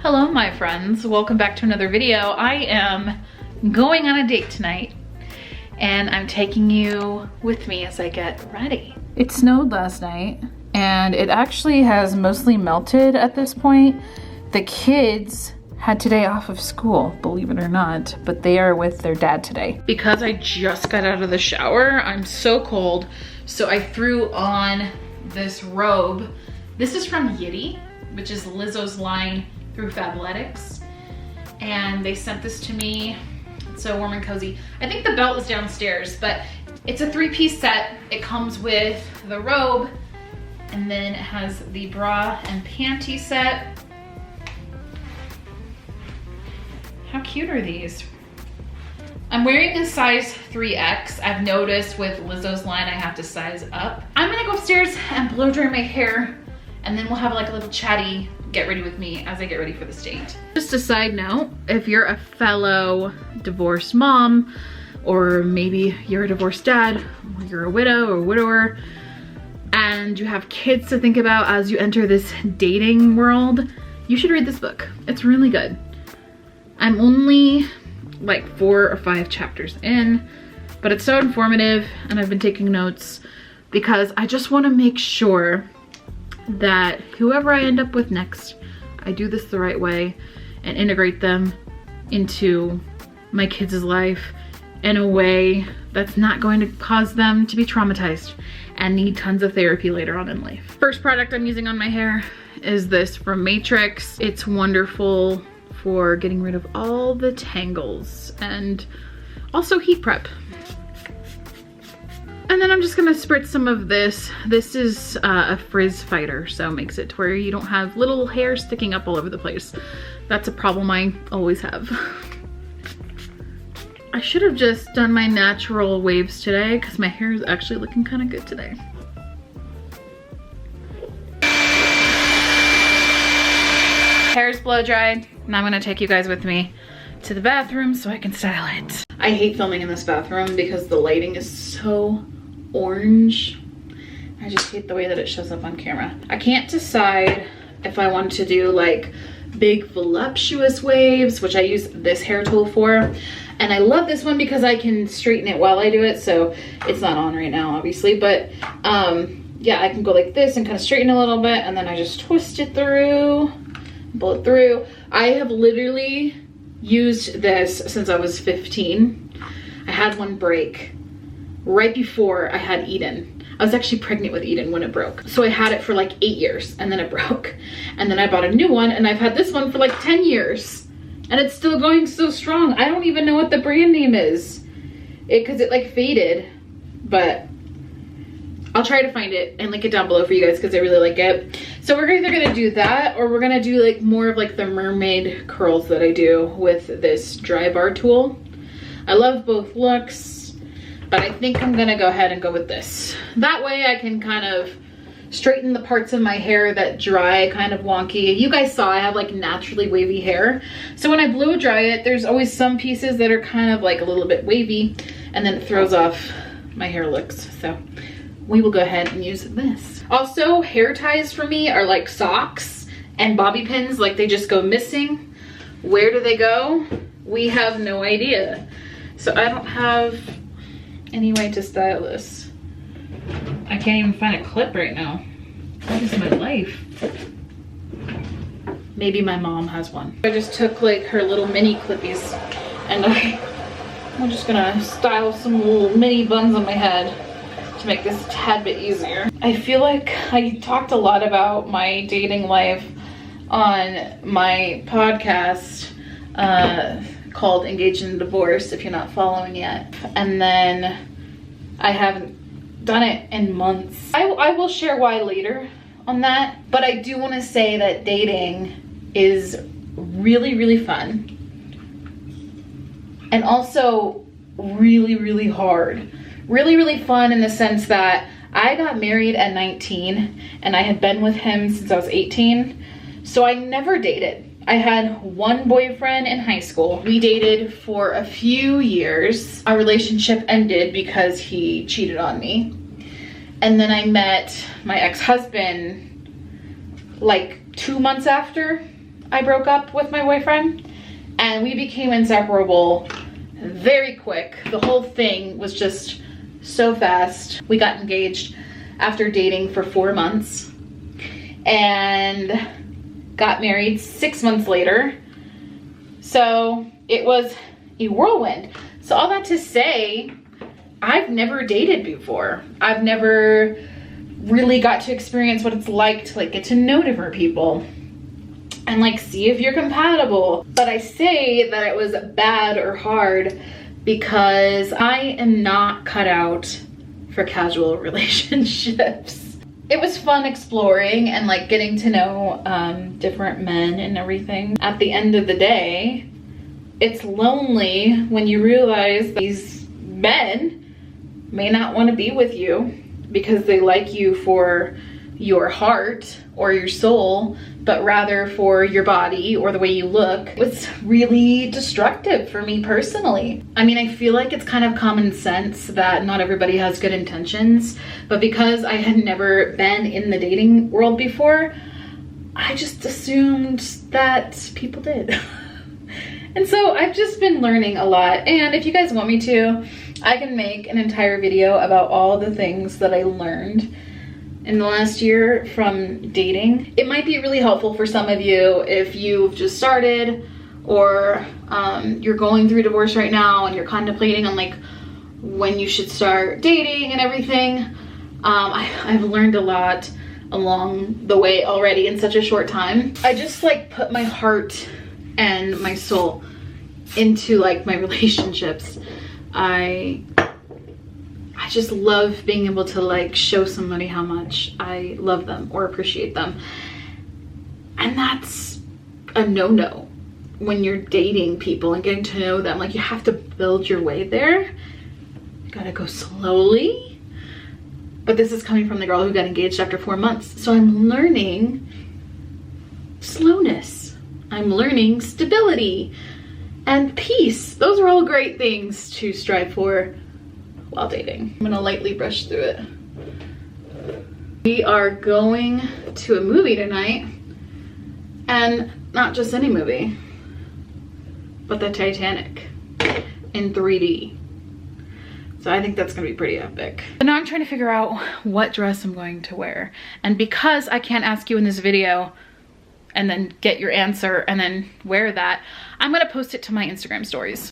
Hello my friends, welcome back to another video. I am going on a date tonight and I'm taking you with me as I get ready. It snowed last night and it actually has mostly melted at this point. The kids had today off of school, believe it or not, but they are with their dad today. Because I just got out of the shower, I'm so cold, so I threw on this robe. This is from Yitty, which is Lizzo's line through Fabletics, and they sent this to me. It's so warm and cozy. I think the belt is downstairs, but it's a 3-piece set. It comes with the robe, and then it has the bra and panty set. How cute are these? I'm wearing a size 3X. I've noticed with Lizzo's line I have to size up. I'm gonna go upstairs and blow dry my hair, and then we'll have like a little chatty get ready with me as I get ready for this date. Just a side note, if you're a fellow divorced mom, or maybe you're a divorced dad, or you're a widow or widower, and you have kids to think about as you enter this dating world, you should read this book. It's really good. I'm only like 4 or 5 chapters in, but it's so informative and I've been taking notes because I just want to make sure that whoever I end up with next, I do this the right way and integrate them into my kids' life in a way that's not going to cause them to be traumatized and need tons of therapy later on in life. First product I'm using on my hair is this from MATTRESS. It's wonderful for getting rid of all the tangles and also heat prep. And then I'm just gonna spritz some of this. This is a frizz fighter, so it makes it to where you don't have little hair sticking up all over the place. That's a problem I always have. I should have just done my natural waves today because my hair is actually looking kind of good today. Hair's blow dried. Now I'm gonna take you guys with me to the bathroom so I can style it. I hate filming in this bathroom because the lighting is so orange. I just hate the way that it shows up on camera. I can't decide if I want to do like big voluptuous waves, which I use this hair tool for. And I love this one because I can straighten it while I do it. So it's not on right now, obviously, but yeah, I can go like this and kind of straighten a little bit, and then I just twist it through, pull it through. I have literally used this since I was 15. I had one break right before I had Eden. I was actually pregnant with Eden when it broke. So I had it for like 8 years and then it broke. And then I bought a new one and I've had this one for like 10 years. And it's still going so strong. I don't even know what the brand name is. Cause it like faded, but I'll try to find it and link it down below for you guys because I really like it. So we're either gonna do that or we're gonna do like more of like the mermaid curls that I do with this dry bar tool. I love both looks, but I think I'm gonna go ahead and go with this. That way I can kind of straighten the parts of my hair that dry kind of wonky. You guys saw I have like naturally wavy hair. So when I blow dry it, there's always some pieces that are kind of like a little bit wavy and then it throws off my hair looks. So we will go ahead and use this. Also, hair ties for me are like socks and bobby pins, like they just go missing. Where do they go? We have no idea. So I don't have any way to style this. I can't even find a clip right now. What is my life? Maybe my mom has one. I just took like her little mini clippies and I'm just gonna style some little mini buns on my head to make this a tad bit easier. I feel like I talked a lot about my dating life on my podcast called Engaged in Divorce, if you're not following yet. And then I haven't done it in months. I will share why later on that, but I do want to say that dating is really, really fun. And also really, really hard. Really, really fun in the sense that I got married at 19 and I had been with him since I was 18. So I never dated. I had one boyfriend in high school. We dated for a few years. Our relationship ended because he cheated on me. And then I met my ex-husband like 2 months after I broke up with my boyfriend, and we became inseparable very quick. The whole thing was just so fast. We got engaged after dating for 4 months and got married 6 months later. So it was a whirlwind. So all that to say, I've never dated before. I've never really got to experience what it's like to like get to know different people and like see if you're compatible. But I say that it was bad or hard because I am not cut out for casual relationships. It was fun exploring and like getting to know different men and everything. At the end of the day, it's lonely when you realize these men may not want to be with you because they like you for your heart or your soul, but rather for your body or the way you look. It's really destructive for me personally. I mean, I feel like it's kind of common sense that not everybody has good intentions, but because I had never been in the dating world before, I just assumed that people did. And so I've just been learning a lot, and if you guys want me to, I can make an entire video about all the things that I learned in the last year from dating. It might be really helpful for some of you if you've just started, or you're going through divorce right now and you're contemplating on like when you should start dating and everything. I've learned a lot along the way already in such a short time. I just like put my heart and my soul into like my relationships. I just love being able to like show somebody how much I love them or appreciate them. And that's a no-no when you're dating people and getting to know them. Like, you have to build your way there. You gotta go slowly. But this is coming from the girl who got engaged after 4 months. So I'm learning slowness. I'm learning stability and peace. Those are all great things to strive for while dating. I'm gonna lightly brush through it. We are going to a movie tonight, and not just any movie, but the Titanic in 3D. So I think that's gonna be pretty epic. But now I'm trying to figure out what dress I'm going to wear. And because I can't ask you in this video and then get your answer and then wear that, I'm gonna post it to my Instagram stories.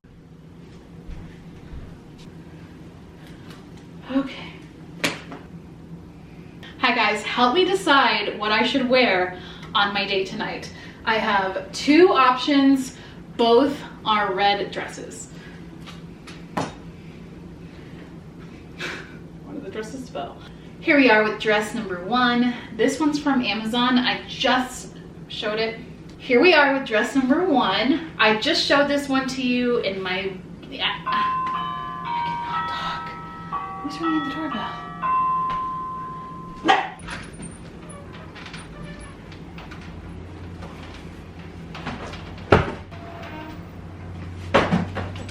Okay. Hi guys, help me decide what I should wear on my date tonight. I have 2 options, both are red dresses. One of the dresses fell. Here we are with dress number 1. This one's from Amazon. I just showed it. Here we are with dress number 1. I just showed this one to you in my, I cannot talk. Who's ringing the doorbell?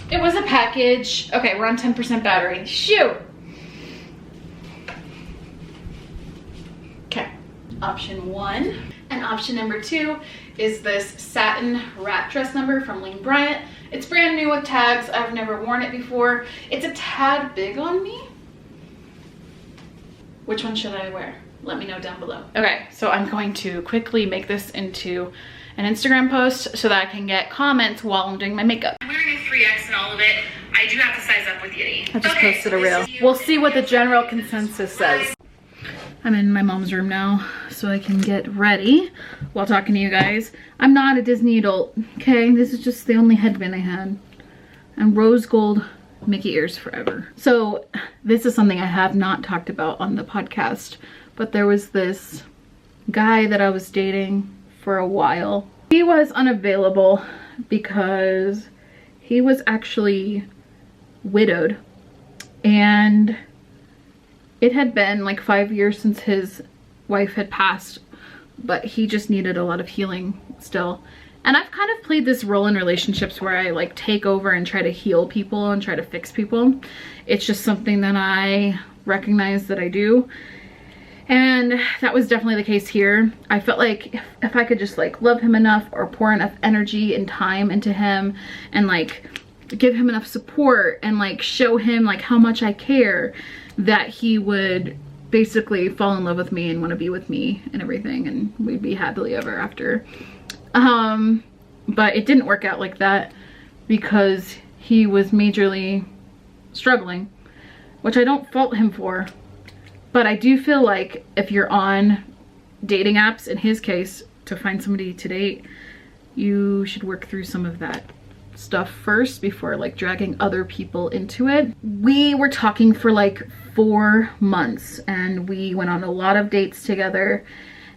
It was a package. Okay, we're on 10% battery. Shoot! Okay, option 1. And option number 2 is this satin wrap dress number from Lane Bryant. It's brand new with tags. I've never worn it before. It's a tad big on me. Which one should I wear? Let me know down below. Okay, so I'm going to quickly make this into an Instagram post so that I can get comments while I'm doing my makeup. I'm wearing a 3X and all of it. I do have to size up with Yitty. I just posted a reel. We'll see what the general consensus says. I'm in my mom's room now so I can get ready while talking to you guys. I'm not a Disney adult, okay? This is just the only headband I had. And rose gold Mickey ears forever. So this is something I have not talked about on the podcast, but there was this guy that I was dating for a while. He was unavailable because he was actually widowed, and it had been like 5 years since his wife had passed, but he just needed a lot of healing still. And I've kind of played this role in relationships where I like take over and try to heal people and try to fix people. It's just something that I recognize that I do. And that was definitely the case here. I felt like if I could just like love him enough or pour enough energy and time into him and like give him enough support and like show him like how much I care, that he would basically fall in love with me and want to be with me and everything, and we'd be happily ever after. But it didn't work out like that because he was majorly struggling, which I don't fault him for. But I do feel like if you're on dating apps, in his case, to find somebody to date, you should work through some of that stuff first before like dragging other people into it. We were talking for like 4 months and we went on a lot of dates together.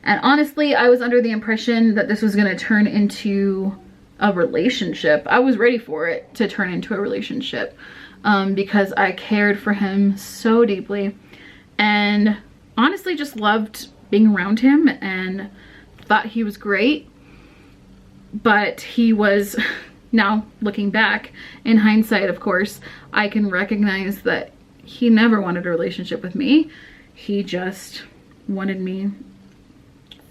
And honestly, I was under the impression that this was going to turn into a relationship. I was ready for it to turn into a relationship because I cared for him so deeply. And honestly just loved being around him and thought he was great. But he was, now looking back, in hindsight of course, I can recognize that he never wanted a relationship with me. He just wanted me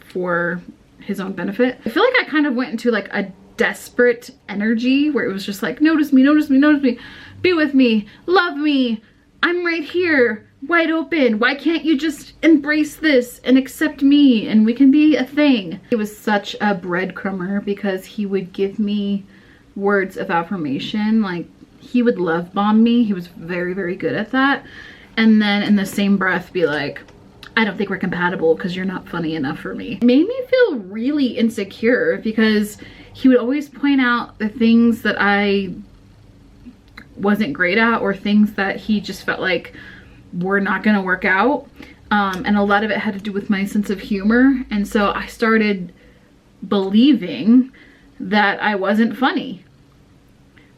for his own benefit. I feel like I kind of went into like a desperate energy where it was just like, notice me, notice me, notice me, be with me, love me, I'm right here, wide open. Why can't you just embrace this and accept me and we can be a thing? He was such a breadcrumber because he would give me words of affirmation. Like he would love bomb me. He was very, very good at that. And then in the same breath be like, I don't think we're compatible because you're not funny enough for me. It made me feel really insecure because he would always point out the things that I wasn't great at or things that he just felt like were not gonna work out. And a lot of it had to do with my sense of humor. And so I started believing that I wasn't funny.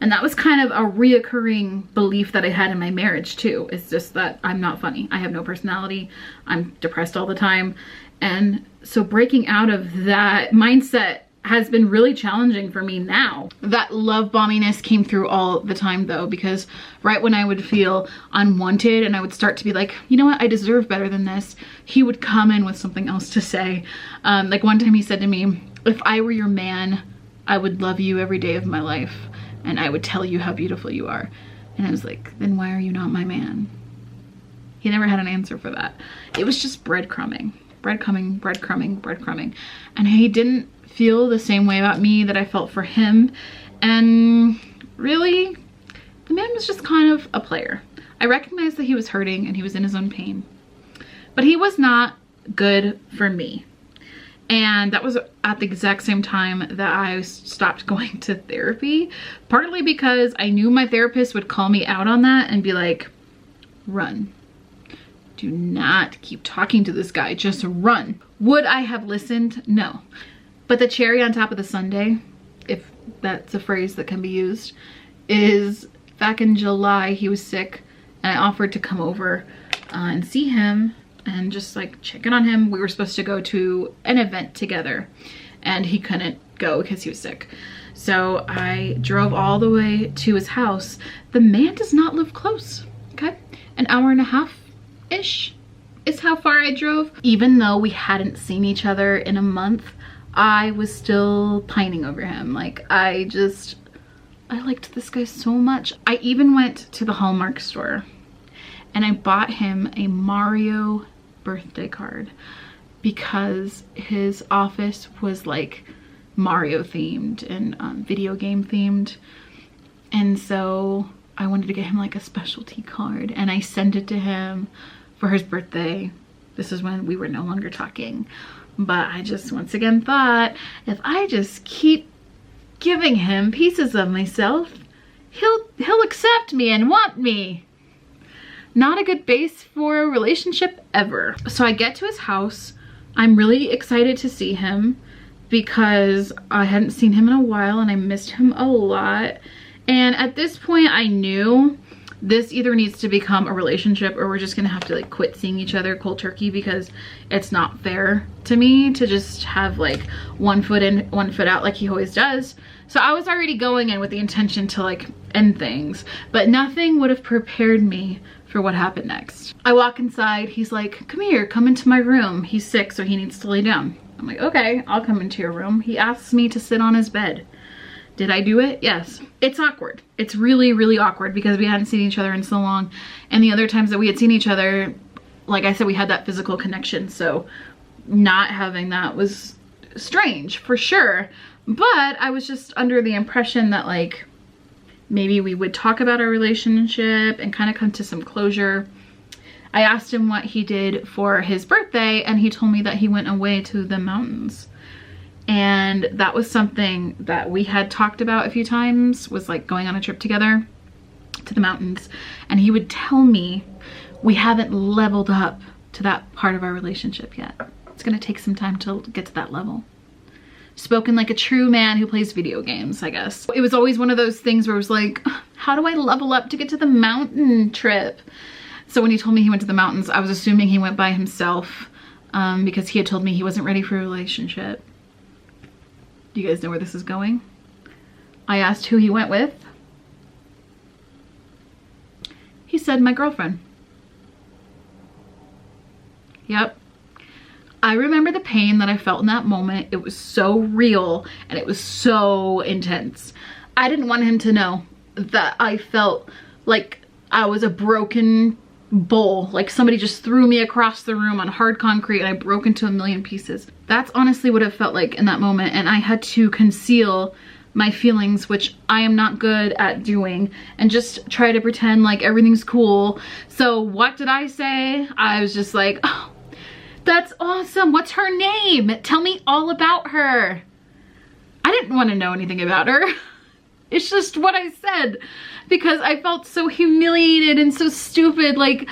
And that was kind of a reoccurring belief that I had in my marriage too. It's just that I'm not funny. I have no personality. I'm depressed all the time. And so breaking out of that mindset has been really challenging for me now. That love bomminess came through all the time though, because right when I would feel unwanted and I would start to be like, you know what, I deserve better than this, he would come in with something else to say. Like one time he said to me, if I were your man, I would love you every day of my life and I would tell you how beautiful you are. And I was like, then why are you not my man? He never had an answer for that. It was just breadcrumbing, breadcrumbing, breadcrumbing, breadcrumbing. And he didn't feel the same way about me that I felt for him. And really, the man was just kind of a player. I recognized that he was hurting and he was in his own pain, but he was not good for me. And that was at the exact same time that I stopped going to therapy, partly because I knew my therapist would call me out on that and be like, run. Do not keep talking to this guy, just run. Would I have listened? No. But the cherry on top of the sundae, if that's a phrase that can be used, is back in July, he was sick and I offered to come over and see him and just like check in on him. We were supposed to go to an event together and he couldn't go because he was sick. So I drove all the way to his house. The man does not live close, okay? An hour and a half-ish is how far I drove. Even though we hadn't seen each other in a month, I was still pining over him. Like I liked this guy so much. I even went to the Hallmark store and I bought him a Mario birthday card because his office was like Mario themed and video game themed. And so I wanted to get him like a specialty card and I sent it to him for his birthday. This is when we were no longer talking. But I just once again thought, if I just keep giving him pieces of myself, he'll accept me and want me. Not a good base for a relationship ever. So I get to his house. I'm really excited to see him because I hadn't seen him in a while and I missed him a lot. And at this point I knew this either needs to become a relationship or we're just gonna have to like quit seeing each other cold turkey, because it's not fair to me to just have like one foot in, one foot out like he always does. So I was already going in with the intention to like end things, but nothing would have prepared me for what happened next. I walk inside, he's like, come here, come into my room. He's sick, so he needs to lay down. I'm like, okay, I'll come into your room. He asks me to sit on his bed. Did I do it? Yes. It's awkward. It's really, really awkward because we hadn't seen each other in so long. And the other times that we had seen each other, like I said, we had that physical connection. So not having that was strange for sure. But I was just under the impression that like maybe we would talk about our relationship and kind of come to some closure. I asked him what he did for his birthday, and he told me that he went away to the mountains. And that was something that we had talked about a few times, was like going on a trip together to the mountains. And he would tell me we haven't leveled up to that part of our relationship yet. It's gonna take some time to get to that level. Spoken like a true man who plays video games, I guess. It was always one of those things where it was like, how do I level up to get to the mountain trip? So when he told me he went to the mountains, I was assuming he went by himself because he had told me he wasn't ready for a relationship. Do you guys know where this is going? I asked who he went with. He said, my girlfriend. Yep. I remember the pain that I felt in that moment. It was so real and it was so intense. I didn't want him to know that I felt like I was a broken bowl, like somebody just threw me across the room on hard concrete and I broke into a million pieces. That's honestly what it felt like in that moment, and I had to conceal my feelings, which I am not good at doing, and just try to pretend like everything's cool. So what did I say? I was just like, oh, that's awesome. What's her name? Tell me all about her. I didn't want to know anything about her. It's just what I said because I felt so humiliated and so stupid. Like,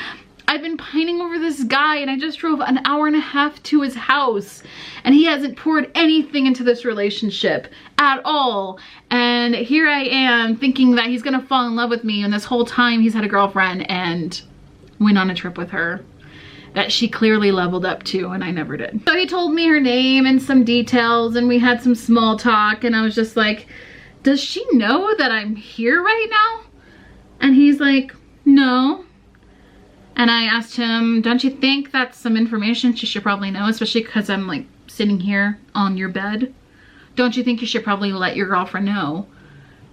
I've been pining over this guy and I just drove an hour and a half to his house and he hasn't poured anything into this relationship at all. And here I am thinking that he's gonna fall in love with me, and this whole time he's had a girlfriend and went on a trip with her that she clearly leveled up to, and I never did. So he told me her name and some details and we had some small talk, and I was just like, does she know that I'm here right now? And he's like, no. And I asked him, don't you think that's some information she should probably know, especially because I'm like sitting here on your bed? Don't you think you should probably let your girlfriend know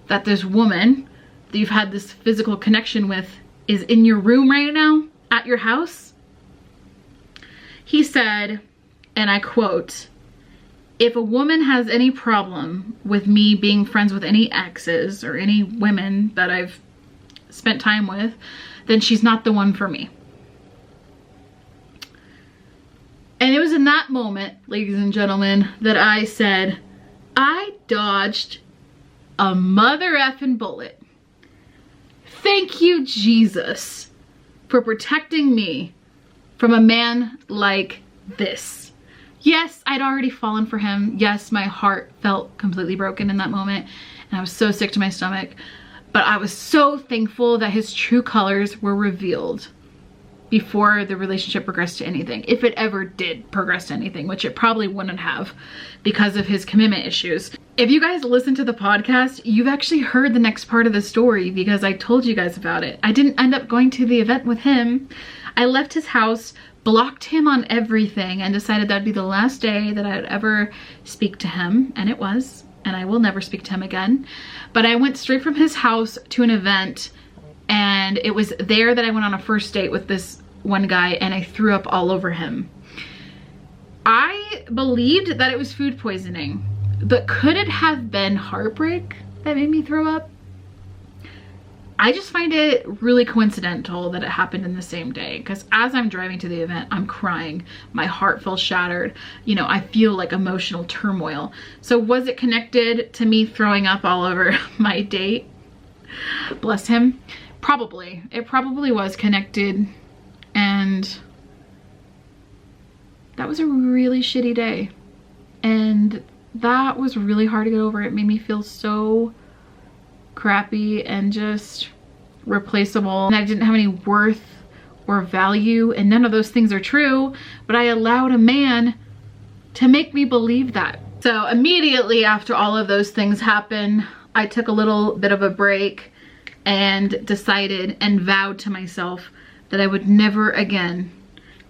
that this woman that you've had this physical connection with is in your room right now at your house? He said, and I quote, if a woman has any problem with me being friends with any exes or any women that I've spent time with, then she's not the one for me. And it was in that moment, ladies and gentlemen, that I said, I dodged a mother effing bullet. Thank you, Jesus, for protecting me from a man like this. Yes, I'd already fallen for him. Yes, my heart felt completely broken in that moment and I was so sick to my stomach. But I was so thankful that his true colors were revealed before the relationship progressed to anything. If it ever did progress to anything, which it probably wouldn't have because of his commitment issues. If you guys listen to the podcast, you've actually heard the next part of the story because I told you guys about it. I didn't end up going to the event with him. I left his house, blocked him on everything, and decided that'd be the last day that I'd ever speak to him, and it was, and I will never speak to him again. But I went straight from his house to an event, and it was there that I went on a first date with this one guy, and I threw up all over him. I believed that it was food poisoning, but could it have been heartbreak that made me throw up? I just find it really coincidental that it happened in the same day, because as I'm driving to the event, I'm crying. My heart feels shattered. You know, I feel like emotional turmoil. So was it connected to me throwing up all over my date? Bless him. Probably. It probably was connected, and that was a really shitty day. And that was really hard to get over. It made me feel so crappy and just replaceable, and I didn't have any worth or value, and none of those things are true, but I allowed a man to make me believe that. So immediately after all of those things happened, I took a little bit of a break and decided and vowed to myself that I would never again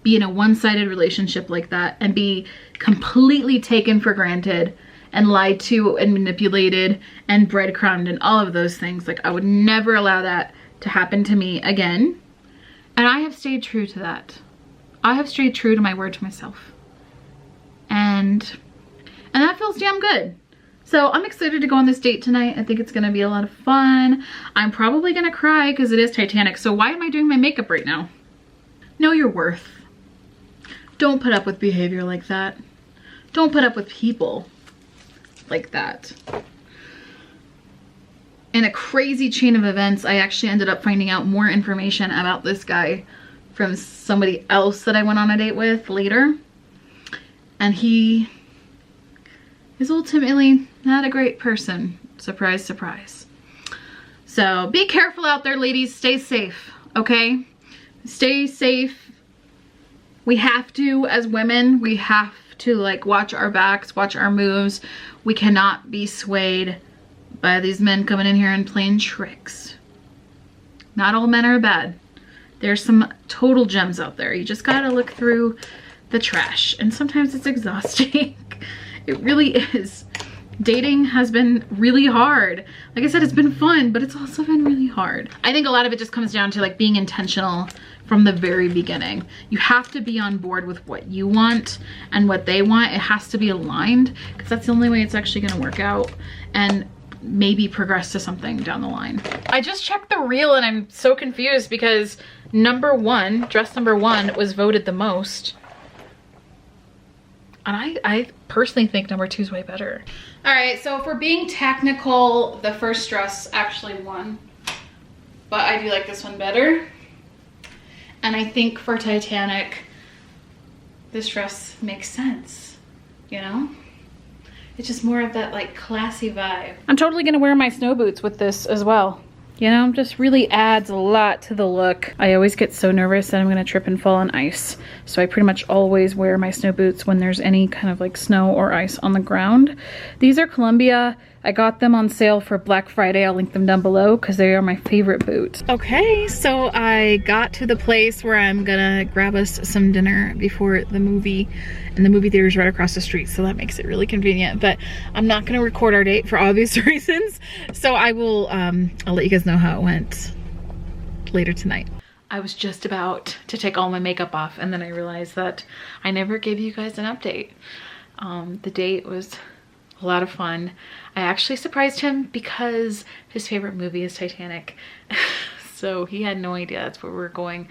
be in a one-sided relationship like that and be completely taken for granted and lied to and manipulated and breadcrumbed and all of those things. Like, I would never allow that to happen to me again. And I have stayed true to that. I have stayed true to my word to myself. And that feels damn good. So I'm excited to go on this date tonight. I think it's gonna be a lot of fun. I'm probably gonna cry because it is Titanic. So why am I doing my makeup right now? Know your worth. Don't put up with behavior like that. Don't put up with people like that. In a crazy chain of events, I actually ended up finding out more information about this guy from somebody else that I went on a date with later. And he is ultimately not a great person. Surprise, surprise. So be careful out there, ladies. Stay safe, okay? Stay safe. We have to, as women, we have to like watch our backs, watch our moves. We cannot be swayed by these men coming in here and playing tricks. Not all men are bad. There's some total gems out there. You just gotta look through the trash, and sometimes it's exhausting. It really is. Dating has been really hard. Like I said, it's been fun, but it's also been really hard. I think a lot of it just comes down to like being intentional from the very beginning. You have to be on board with what you want and what they want. It has to be aligned, because that's the only way it's actually gonna work out and maybe progress to something down the line. I just checked the reel and I'm so confused because dress number one was voted the most. And I personally think number 2 is way better. All right, so if we're being technical, the first dress actually won, but I do like this one better. And I think for Titanic, this dress makes sense, you know? It's just more of that like classy vibe. I'm totally gonna wear my snow boots with this as well. You know, just really adds a lot to the look. I always get so nervous that I'm gonna trip and fall on ice. So I pretty much always wear my snow boots when there's any kind of like snow or ice on the ground. These are Columbia. I got them on sale for Black Friday. I'll link them down below because they are my favorite boots. Okay, so I got to the place where I'm gonna grab us some dinner before the movie, and the movie theater is right across the street, so that makes it really convenient. But I'm not gonna record our date for obvious reasons, so I will I'll let you guys know how it went later tonight. I was just about to take all my makeup off, and then I realized that I never gave you guys an update. The date was a lot of fun. I actually surprised him because his favorite movie is Titanic. So he had no idea that's where we were going,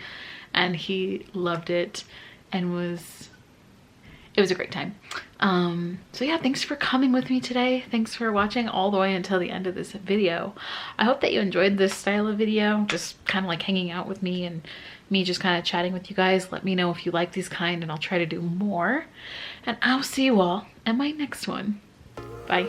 and he loved it, and it was a great time. So yeah, thanks for coming with me today. Thanks for watching all the way until the end of this video. I hope that you enjoyed this style of video, just kind of like hanging out with me and me just kind of chatting with you guys. Let me know if you like these kind, and I'll try to do more. And I'll see you all in my next one. Bye.